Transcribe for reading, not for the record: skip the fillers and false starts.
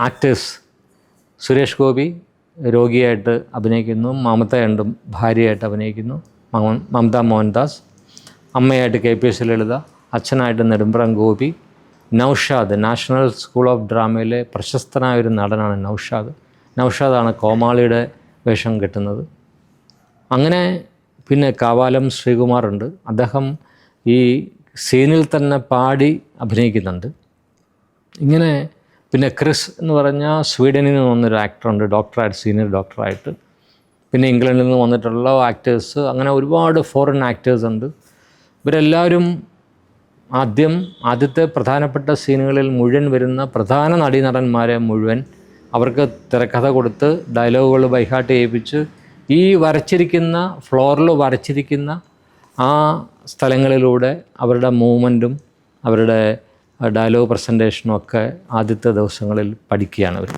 Actors Suresh Gopi രോഗിയായിട്ട് അഭിനയിക്കുന്നു, മമതയുണ്ടും ഭാര്യയായിട്ട് അഭിനയിക്കുന്നു, മമത മോഹൻദാസ്, അമ്മയായിട്ട് KPS ലളിത, അച്ഛനായിട്ട് Nedumpram Gopi, Naushad national school of ഡ്രാമയിലെ പ്രശസ്തനായൊരു നടനാണ് നൗഷാദാണ് കോമാളിയുടെ വേഷം കെട്ടുന്നത്. അങ്ങനെ പിന്നെ കാവാലം ശ്രീകുമാറുണ്ട്, അദ്ദേഹം ഈ സീനിൽ തന്നെ പാടി അഭിനയിക്കുന്നുണ്ട്. ഇങ്ങനെ പിന്നെ ക്രിസ് എന്ന് പറഞ്ഞാൽ സ്വീഡനിൽ നിന്ന് വന്നൊരു ആക്ടറുണ്ട്, ഡോക്ടറായിട്ട്, സീനിയർ ഡോക്ടറായിട്ട്. പിന്നെ ഇംഗ്ലണ്ടിൽ നിന്ന് വന്നിട്ടുള്ള ആക്ടേഴ്സ്, അങ്ങനെ ഒരുപാട് ഫോറിൻ ആക്ടേഴ്സ് ഉണ്ട്. ഇവരെല്ലാവരും ആദ്യത്തെ പ്രധാനപ്പെട്ട സീനുകളിൽ മുഴുവൻ വരുന്ന പ്രധാന നടീനടന്മാരെ മുഴുവൻ അവർക്ക് തിരക്കഥ കൊടുത്ത് ഡയലോഗുകൾ ബൈഹാർട്ട് ചെയ്യിപ്പിച്ച് ഈ ഫ്ലോറിൽ വരച്ചിരിക്കുന്ന ആ സ്ഥലങ്ങളിലൂടെ അവരുടെ മൂവ്മെൻറ്റും അവരുടെ ഡയലോഗ് പ്രസൻറ്റേഷനും ഒക്കെ ആദ്യത്തെ ദിവസങ്ങളിൽ പഠിക്കുകയാണ് അവർ.